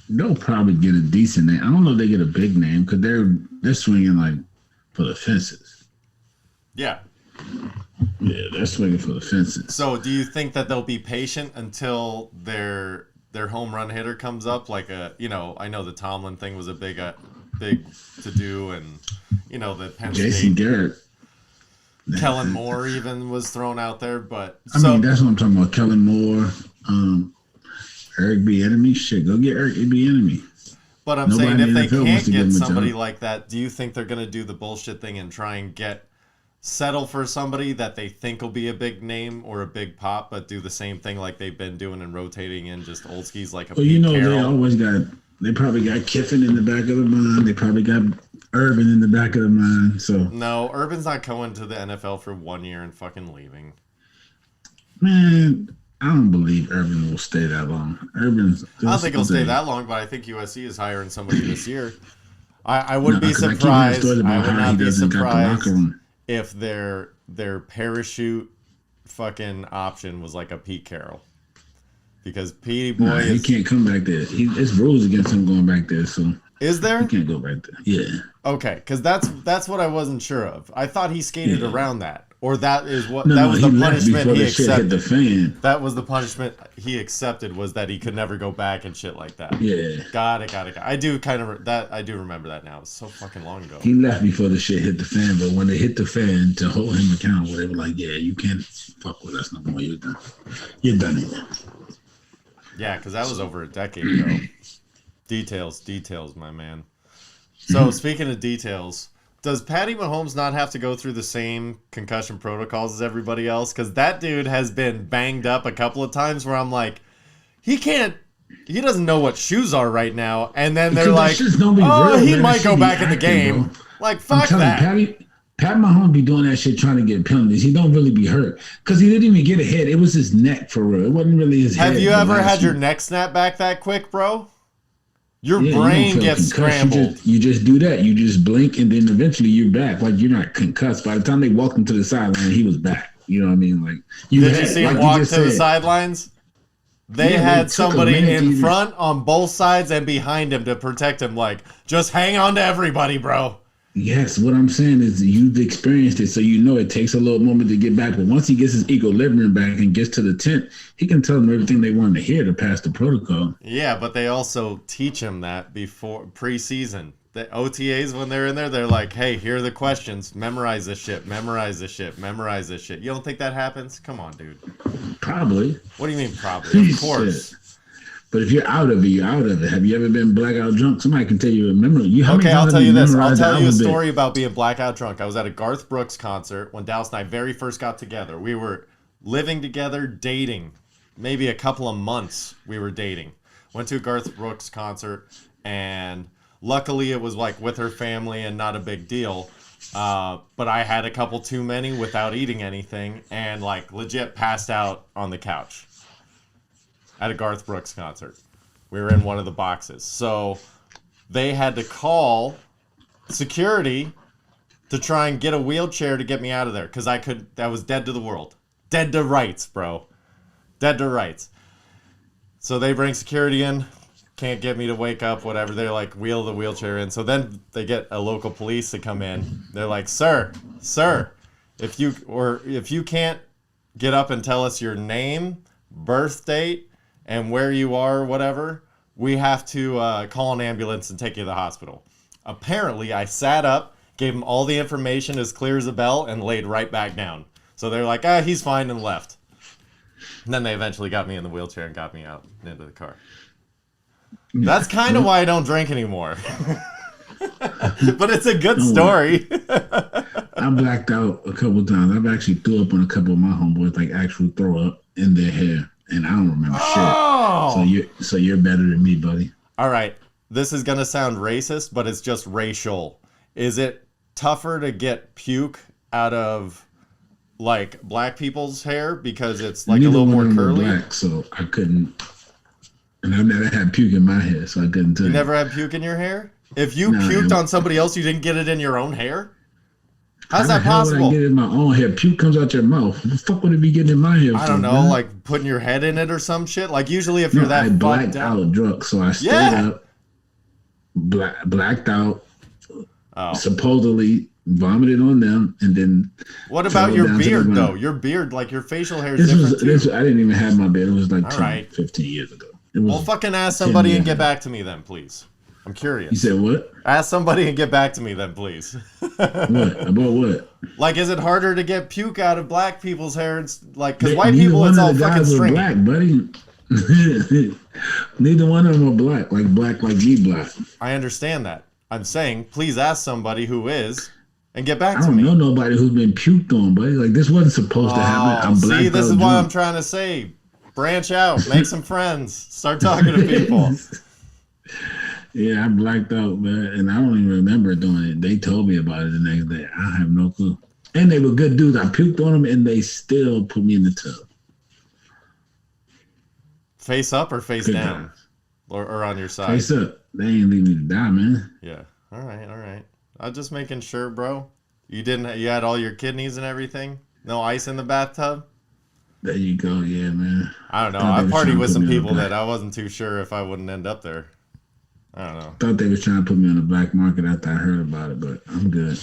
They'll probably get a decent name. I don't know if they get a big name because they're swinging like for the fences. Yeah. Yeah, they're swinging for the fences. So do you think that they'll be patient until their home run hitter comes up? Like I know the Tomlin thing was a big to do, and the Penn Jason State, Garrett. Kellen Moore even was thrown out there, but I mean that's what I'm talking about. Kellen Moore, Eric Bieniemy. Shit, go get Eric Bieniemy. But I'm Nobody saying if in the they NFL wants can't to give get him a somebody job. like that, do you think they're gonna do the bullshit thing and try and settle for somebody that they think will be a big name or a big pop, but do the same thing like they've been doing and rotating in just old skis like a Well, Pete they Carroll? always got. They probably got Kiffin in the back of the mind. They probably got Urban in the back of the mind. So No, Urban's not going to the NFL for 1 year and fucking leaving. man, I don't believe Urban will stay that long. I don't think he'll stay that long, but I think USC is hiring somebody this year. I wouldn't be surprised. I would not be surprised if their parachute fucking option was like a Pete Carroll. Because Petey boy he can't come back there. It's rules against him going back there, so is there? he can't go back there. Yeah. Okay, because that's what I wasn't sure of. I thought he skated around that, or that is what No, that was he the left punishment before he the shit hit accepted. the fan. That was the punishment he accepted, was that he could never go back and shit like that. Yeah. Got it. I do remember that now. It was so fucking long ago. He left before the shit hit the fan, but when they hit the fan to hold him accountable, they were like, "Yeah, you can't fuck with us no more. You're done. You're done here." Yeah, because that was over a decade ago. Details, my man. So, speaking of details, does Patty Mahomes not have to go through the same concussion protocols as everybody else? Because that dude has been banged up a couple of times where I'm like, he doesn't know what shoes are right now. And then they're Because like, that shit's gonna be oh, real, he man. might That go shit be back in the acting, game. bro. Like, I'm fuck telling that. you, Pat Mahomes be doing that shit trying to get penalties. He don't really be hurt because he didn't even get a hit. It was his neck for real. It wasn't really his head. Have you the ever last had your one. neck snap back that quick, bro? Your Yeah, you don't brain feel gets concussed. scrambled. You just do that. You just blink and then eventually you're back. Like you're not concussed. By the time they walked him to the sideline, he was back. You know what I mean? Like Did you see him like walk just to the said. sidelines? They Yeah, had it took a somebody minute to in even- front on both sides and behind him to protect him. Like, just hang on to everybody, bro. Yes, what I'm saying is you've experienced it, so you know it takes a little moment to get back. But once he gets his equilibrium back and gets to the tent, he can tell them everything they want to hear to pass the protocol. Yeah, but they also teach him that before preseason. The OTAs, when they're in there, they're like, hey, here are the questions. Memorize this shit. Memorize this shit. Memorize this shit. You don't think that happens? Come on, dude. Probably. What do you mean probably? Of course. Shit. But if you're out of it, you're out of it. Have you ever been blackout drunk? Somebody can tell you. Remember? Okay, I'll tell you this. I'll tell you a story about being blackout drunk. I was at a Garth Brooks concert when Dallas and I very first got together. We were living together, dating. Maybe a couple of months we were dating. Went to a Garth Brooks concert, and luckily it was like with her family and not a big deal. But I had a couple too many without eating anything and like legit passed out on the couch at a Garth Brooks concert. We were in one of the boxes. So they had to call security to try and get a wheelchair to get me out of there because I was dead to the world. Dead to rights, bro. Dead to rights. So they bring security in, can't get me to wake up, whatever. They're like, wheel the wheelchair in. So then they get a local police to come in. They're like, sir, if you can't get up and tell us your name, birth date, and where you are, whatever, we have to call an ambulance and take you to the hospital. Apparently, I sat up, gave them all the information as clear as a bell, and laid right back down. So they're like, he's fine, and left. And then they eventually got me in the wheelchair and got me out into the car. That's kind of why I don't drink anymore. But it's a good story. I blacked out a couple of times. I've actually threw up on a couple of my homeboys, like actual throw up in their hair. And I don't remember shit. So you're better than me, buddy. All right. This is going to sound racist, but it's just racial. Is it tougher to get puke out of like black people's hair because it's like a little more curly? Black, so I couldn't. And I've never had puke in my hair, so I couldn't tell you. You never had puke in your hair? If you puked on somebody else, you didn't get it in your own hair? How's that possible? How would I get it in my own hair? Puke comes out your mouth. What the fuck would it be getting in my hair? I don't know, man? Like putting your head in it or some shit? Like usually if you're that I blacked out drunk, so I stayed up, blacked out, supposedly vomited on them, and then... What about your beard, though? Your beard, like your facial hair is different, too. I didn't even have my beard. It was like 15 years ago. Well, fucking ask somebody and get back to me then, please. I'm curious. You said what? Ask somebody and get back to me then, please. What? About what? Like, is it harder to get puke out of black people's hair? Like, because white people, it's all fucking stringy. Black, buddy. Neither one of them are black like me black. I understand that. I'm saying, please ask somebody who is and get back to me. I don't know nobody who's been puked on, buddy. Like, this wasn't supposed to happen. I'm black. See, this is what I'm trying to say. Branch out. Make some friends. Start talking to people. Yeah, I blacked out, man, and I don't even remember doing it. They told me about it the next day. I have no clue. And they were good dudes. I puked on them, and they still put me in the tub. Face up or face down? Or on your side? Face up. They ain't leave me to die, man. Yeah. All right. I'm just making sure, bro. You had all your kidneys and everything? No ice in the bathtub? There you go. Yeah, man. I don't know. I partied with some people that I wasn't too sure if I wouldn't end up there. I don't know. Thought they were trying to put me on the black market after I heard about it, but I'm good.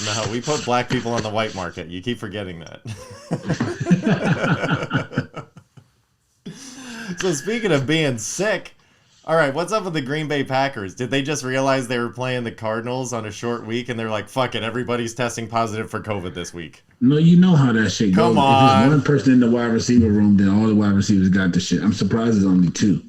No, we put black people on the white market. You keep forgetting that. So speaking of being sick, all right, what's up with the Green Bay Packers? Did they just realize they were playing the Cardinals on a short week and they're like, fuck it, everybody's testing positive for COVID this week? No, you know how that shit goes. Come on. If there's one person in the wide receiver room, then all the wide receivers got the shit. I'm surprised there's only two.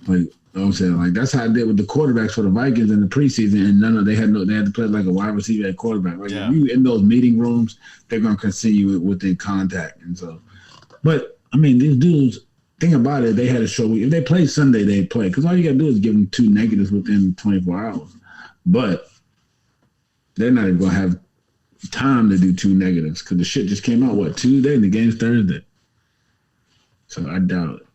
Like, you know what I'm saying? Like, that's how I did with the quarterbacks for the Vikings in the preseason, and they had to play like a wide receiver at quarterback. Like, if you in those meeting rooms, they're gonna continue within contact, and so. But I mean, these dudes. Think about it. They had a short week. If they play Sunday, they play because all you gotta do is give them 2 negatives within 24 hours. But they're not even gonna have time to do 2 negatives because the shit just came out Tuesday and the game's Thursday. So I doubt it.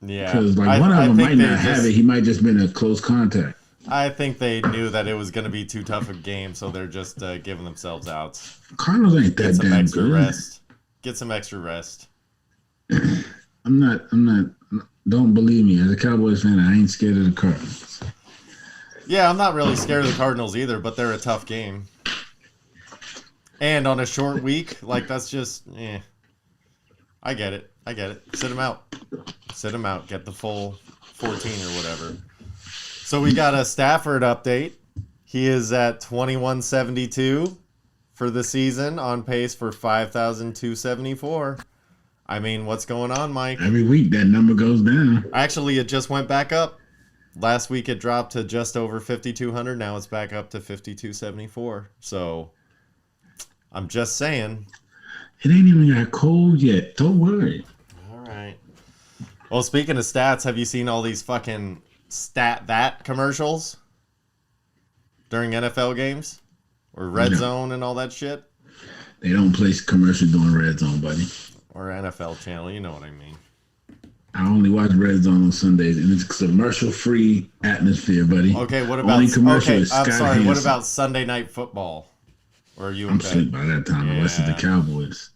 Yeah, because like one of them might not have it. He might just been a close contact. I think they knew that it was going to be too tough a game, so they're just giving themselves out. Cardinals ain't that damn good. Rest. Get some extra rest. I'm not. Don't believe me. As a Cowboys fan, I ain't scared of the Cardinals. Yeah, I'm not really scared of the Cardinals either, but they're a tough game. And on a short week, like that's just, I get it. Sit him out. Get the full 14 or whatever. So we got a Stafford update. He is at 2172 for the season, on pace for 5,274. I mean, what's going on, Mike? Every week that number goes down. Actually, it just went back up. Last week it dropped to just over 5,200. Now it's back up to 5,274. So I'm just saying. It ain't even got cold yet. Don't worry. All right. Well, speaking of stats, have you seen all these fucking stat that commercials during NFL games or red zone and all that shit? They don't place commercials during red zone, buddy. Or NFL channel, you know what I mean. I only watch red zone on Sundays, and it's commercial-free atmosphere, buddy. Okay, what about? Only commercial is I'm Scott sorry. Hansen. What about Sunday Night Football? Or are you in I'm bed? asleep by that time. Unless it's the Cowboys.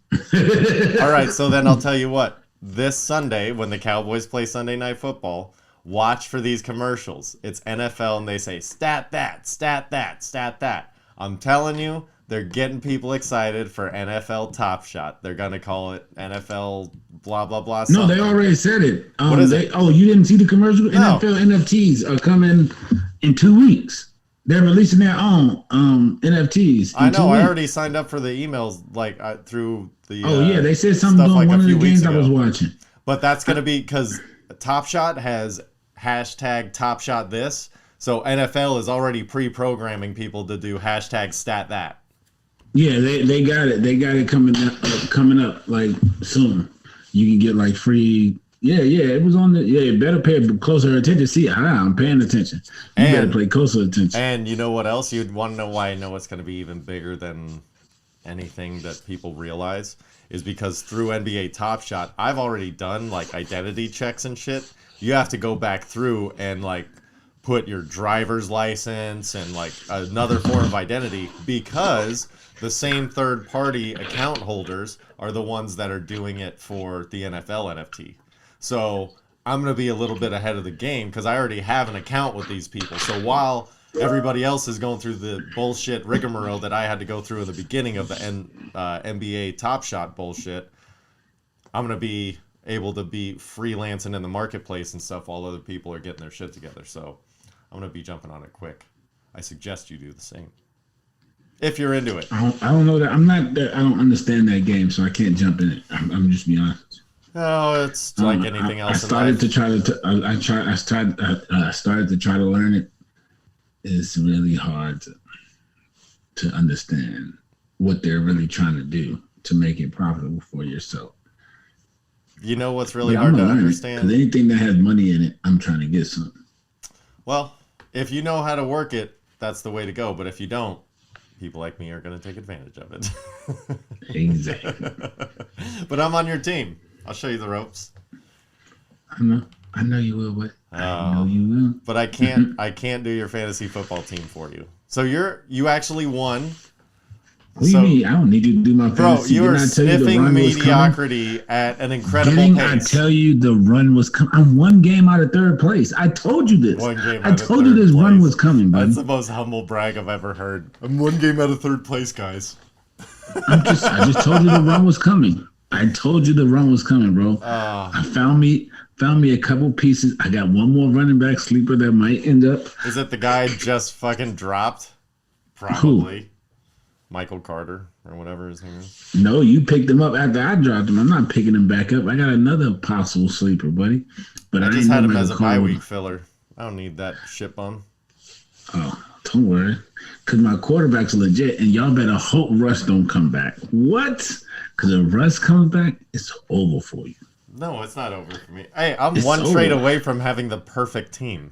All right, so then I'll tell you what. This Sunday, when the Cowboys play Sunday Night Football, watch for these commercials. It's NFL, and they say, stat that, stat that, stat that. I'm telling you, they're getting people excited for NFL Top Shot. They're going to call it NFL blah, blah, blah. No, something. they already said it. What is it? Oh, you didn't see the commercial? No. NFL NFTs are coming in 2 weeks. They're releasing their own NFTs. I know. I already signed up for the emails through the. Yeah, they said something stuff on like one a of the few weeks games I ago. was watching. But that's going to be because Top Shot has hashtag Top Shot this. So NFL is already pre-programming people to do hashtag stat that. Yeah, they got it. They got it coming up like soon. You can get like free. Yeah, it was on the. Yeah, you better pay closer attention. See, I'm paying attention. You better pay closer attention. And you know what else? You'd want to know why I know it's going to be even bigger than anything that people realize is because through NBA Top Shot, I've already done like identity checks and shit. You have to go back through and like put your driver's license and like another form of identity because the same third-party account holders are the ones that are doing it for the NFL NFT. So I'm going to be a little bit ahead of the game because I already have an account with these people. So while everybody else is going through the bullshit rigmarole that I had to go through in the beginning of the NBA Top Shot bullshit, I'm going to be able to be freelancing in the marketplace and stuff while other people are getting their shit together. So I'm going to be jumping on it quick. I suggest you do the same. If you're into it. I don't know that. I'm not. I don't understand that game, so I can't jump in it. I'm just being honest. No, it's like anything else. I started to try to. I started to try to learn it. It's really hard to understand what they're really trying to do to make it profitable for yourself. You know what's really hard to understand? Because anything that has money in it, I'm trying to get something. Well, if you know how to work it, that's the way to go. But if you don't, people like me are going to take advantage of it. Exactly. But I'm on your team. I'll show you the ropes. I know you will, but I know you will. But I can't do your fantasy football team for you. So you actually won. What do you mean? I don't need you to do my fantasy. Bro, you are sniffing mediocrity at an incredible pace. I tell you the run was coming. I'm one game out of third place. I told you this. I told you this run was coming, buddy. That's the most humble brag I've ever heard. I'm one game out of third place, guys. I just told you the run was coming. I told you the run was coming, bro. I found me a couple pieces. I got one more running back sleeper that might end up. Is it the guy just fucking dropped? Probably. Who? Michael Carter or whatever his name is. No, you picked him up after I dropped him. I'm not picking him back up. I got another possible sleeper, buddy. But I just had him as a bye week filler. I don't need that shit bum. Oh, don't worry. Because my quarterback's legit, and y'all better hope Russ don't come back. What? Because if Russ comes back, it's over for you. No, it's not over for me. Hey, I'm one trade away from having the perfect team.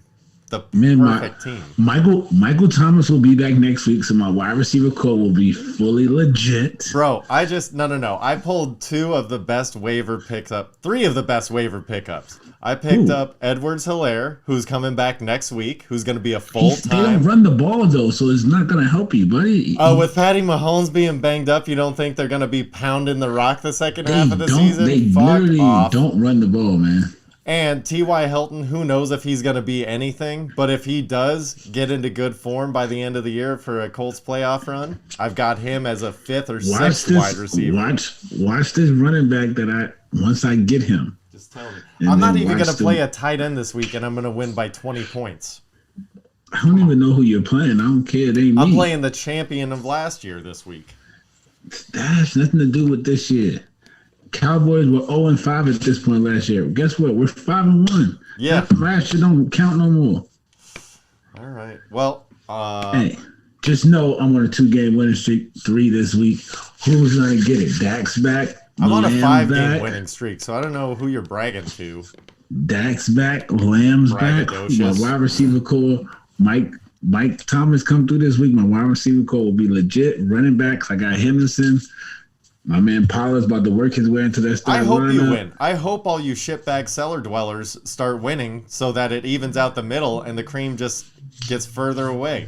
The perfect team. Michael Thomas will be back next week, so my wide receiver core will be fully legit. Bro, I just no. I pulled three of the best waiver pickups. I picked up Edwards-Helaire, who's coming back next week, who's going to be a full-time. They don't run the ball, though, so it's not going to help you, buddy. Oh, with Patty Mahomes being banged up, you don't think they're going to be pounding the rock the second half of the season? They literally don't run the ball, man. And T.Y. Hilton, who knows if he's going to be anything, but if he does get into good form by the end of the year for a Colts playoff run, I've got him as a 5th or 6th wide receiver. Watch this running back that once I get him. Just tell me. I'm not even going to play a tight end this week, and I'm going to win by 20 points. I don't even know who you're playing. I don't care. It ain't me. I'm playing the champion of last year this week. That has nothing to do with this year. Cowboys were 0-5 at this point last year. Guess what? We're 5-1. Yeah. That last year don't count no more. All right. Well, hey, just know I'm on a 2-game winning streak, 3 this week. Who's gonna get it? Dak's back. I'm on a Lamb's 5-game back. winning streak, so I don't know who you're bragging to. Dak's back. Lamb's back. My wide receiver core, Mike Thomas come through this week. My wide receiver core will be legit. Running backs, I got Henderson. My man Pollard's about to work his way into that starting lineup. I hope you win. I hope all you shitbag cellar dwellers start winning so that it evens out the middle and the cream just gets further away.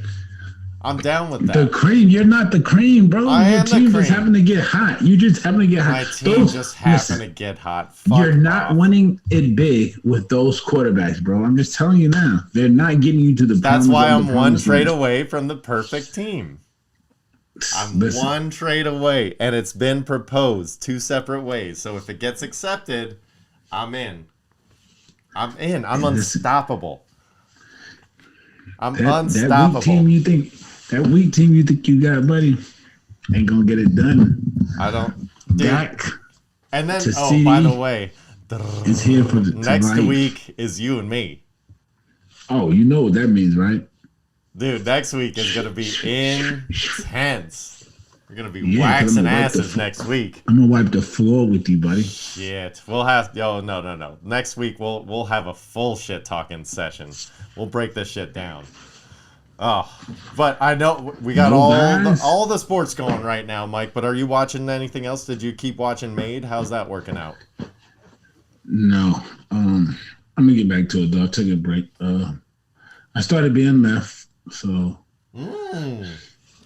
I'm down with that. The cream? You're not the cream, bro. Your team just happen to get hot. You just happen to get hot. My team just happen to get hot. Fuck you're not winning it big with those quarterbacks, bro. I'm just telling you now. They're not getting you to the That's why I'm one trade away from the perfect team. I'm one trade away, and it's been proposed 2 separate ways. So if it gets accepted, I'm in. I'm unstoppable. I'm unstoppable. That weak team you think you got, buddy, ain't gonna get it done. I don't. Back. And then, by the way, it's here for next week is you and me. Oh, you know what that means, right? Dude, next week is going to be intense. We're going to be waxing asses next week. I'm going to wipe the floor with you, buddy. Shit. We'll have... No. Next week, we'll have a full shit-talking session. We'll break this shit down. Oh, but I know we got all the sports going right now, Mike, but are you watching anything else? Did you keep watching Made? How's that working out? No. I'm going to get back to it, though. I took a break. I started BMF. So, yeah,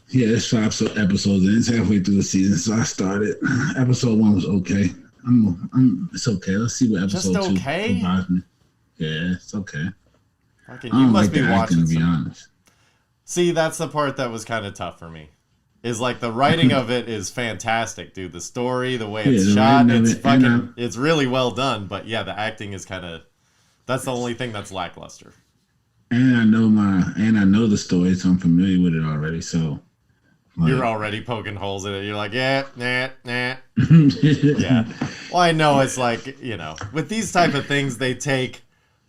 it's 5 episodes and it's halfway through the season. So I started. Episode 1 was okay. It's okay. Let's see what episode 2 provides me. Yeah, it's okay. You must be watching. To be honest. See, that's the part that was kind of tough for me. Is like the writing of it is fantastic, dude. The story, the way it's shot, it's really well done. But yeah, the acting is kind of. That's the only thing that's lackluster. And I know the story, so I'm familiar with it already. So you're already poking holes in it. You're like, yeah. Yeah. Well, I know it's like, with these type of things, they take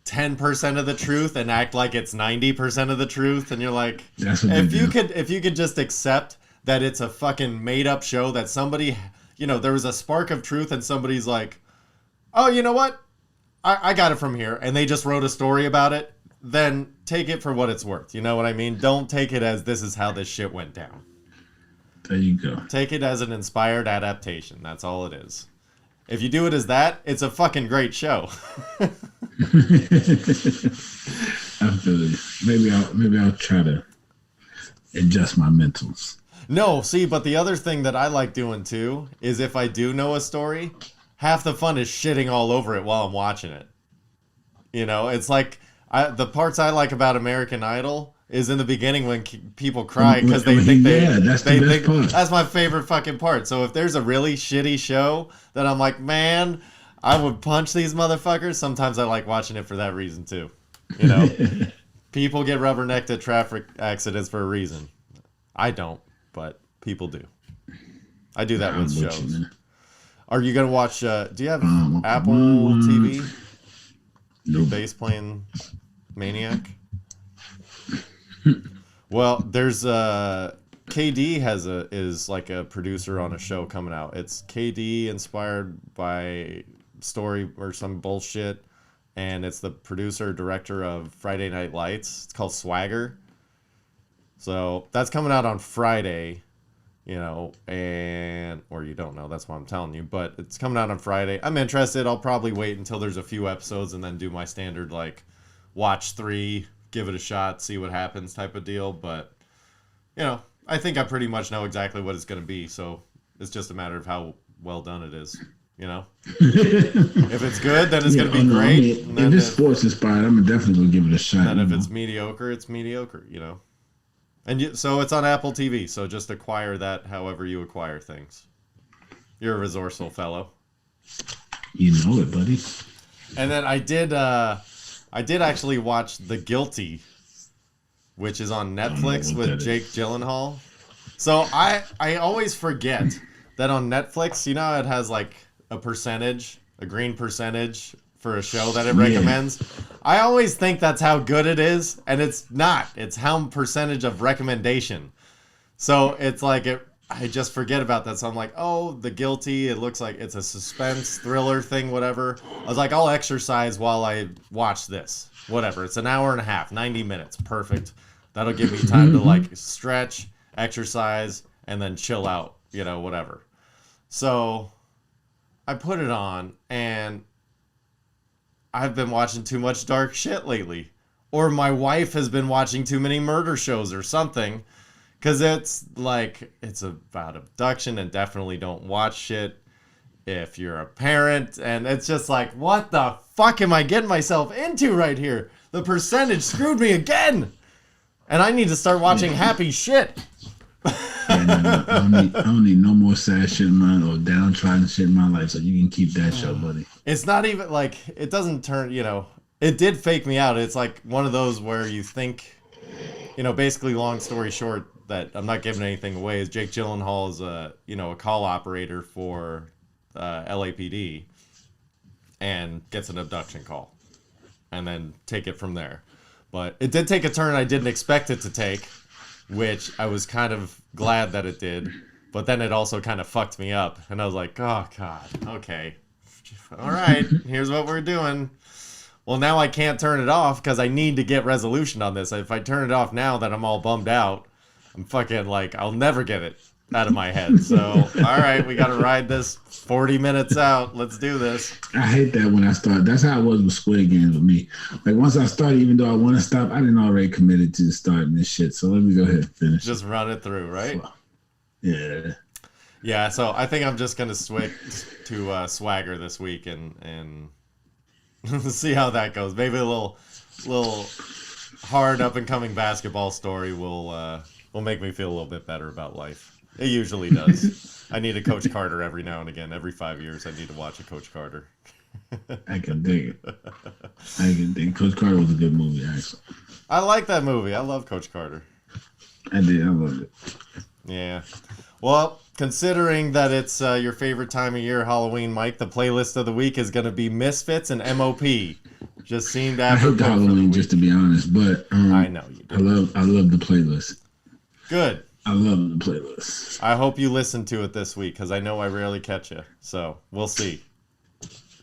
10% of the truth and act like it's 90% of the truth, and you're like, if you could just accept that it's a fucking made up show that somebody, there was a spark of truth, and somebody's like, oh, you know what? I got it from here, and they just wrote a story about it. Then take it for what it's worth. You know what I mean? Don't take it as this is how this shit went down. There you go. Take it as an inspired adaptation. That's all it is. If you do it as that, it's a fucking great show. I feel it. Maybe I'll try to adjust my mentals. No, see, but the other thing that I like doing too is if I do know a story, half the fun is shitting all over it while I'm watching it. It's like the parts I like about American Idol is in the beginning when people cry because they think that's my favorite fucking part. So if there's a really shitty show that I'm like, man, I would punch these motherfuckers. Sometimes I like watching it for that reason too. People get rubbernecked at traffic accidents for a reason. I don't, but people do. I do that with shows. Are you gonna watch? Do you have Apple TV? Nope. Bass playing maniac. Well, there's KD is like a producer on a show coming out. It's KD inspired by story or some bullshit, and it's the producer director of Friday Night Lights. It's called Swagger. So that's coming out on Friday. Or you don't know, that's why I'm telling you, but it's coming out on Friday. I'm interested. I'll probably wait until there's a few episodes and then do my standard, watch 3, give it a shot, see what happens type of deal. But, I think I pretty much know exactly what it's going to be, so it's just a matter of how well done it is. You know, if it's good, then it's gonna be great. I mean, if it's sports inspired, I'm definitely gonna give it a shot. And if it's mediocre, it's mediocre. You know, and so it's on Apple TV. So just acquire that, however you acquire things. You're a resourceful fellow. You know it, buddy. And then I did actually watch The Guilty, which is on Netflix with Jake Gyllenhaal. So I always forget that on Netflix, you know how it has like a green percentage for a show that it recommends? I always think that's how good it is, and it's not. It's how percentage of recommendation. So it's like I just forget about that. So I'm like, oh, The Guilty, it looks like it's a suspense thriller thing, whatever. I was like, I'll exercise while I watch this. Whatever. It's an hour and a half, 90 minutes. Perfect. That'll give me time to like stretch, exercise, and then chill out, you know, whatever. So I put it on, and I've been watching too much dark shit lately. Or my wife has been watching too many murder shows or something. Because it's like, it's about abduction, and definitely don't watch shit if you're a parent. And it's just like, what the fuck am I getting myself into right here? The percentage screwed me again. And I need to start watching happy shit. No. I don't need no more sad shit in my or downtrodden shit in my life, so you can keep that show, buddy. It's not even like, it doesn't turn, you know, it did fake me out. It's like one of those where you think, you know, basically long story short, that I'm not giving anything away, is Jake Gyllenhaal is a call operator for LAPD and gets an abduction call and then take it from there. But it did take a turn I didn't expect it to take, which I was kind of glad that it did. But then it also kind of fucked me up, and I was like, oh God, okay, all right, here's what we're doing. Well, now I can't turn it off because I need to get resolution on this. If I turn it off now, then I'm all bummed out. I'm fucking like, I'll never get it out of my head. So, all right, we got to ride this 40 minutes out. Let's do this. I hate that when I start. That's how it was with Squid Games with me. Like, once I started, even though I want to stop, I didn't already committed to starting this shit. So let me go ahead and finish. Just run it through, right? Yeah. Yeah, so I think I'm just going to switch to Swagger this week and see how that goes. Maybe a little hard up-and-coming basketball story will make me feel a little bit better about life. It usually does. I need a Coach Carter every now and again. Every 5 years, I need to watch a Coach Carter. I can dig it. Coach Carter was a good movie, actually. I like that movie. I love Coach Carter. I did. I loved it. Yeah. Well, considering that it's your favorite time of year, Halloween, Mike, the playlist of the week is going to be Misfits and MOP. Just seemed I hate Halloween, just to be honest, but I know you do. I love the playlist. Good. I love the playlist. I hope you listen to it this week, because I know I rarely catch you. So, we'll see.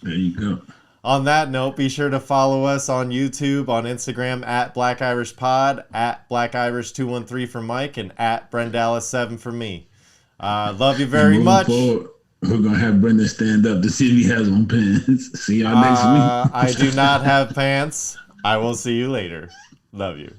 There you go. On that note, be sure to follow us on YouTube, on Instagram, at Black Irish Pod, at Black Irish 213 for Mike, and at Brendallis7 for me. Love you very much. Forward, we're going to have Brendan stand up to see if he has on pants. See y'all next week. I do not have pants. I will see you later. Love you.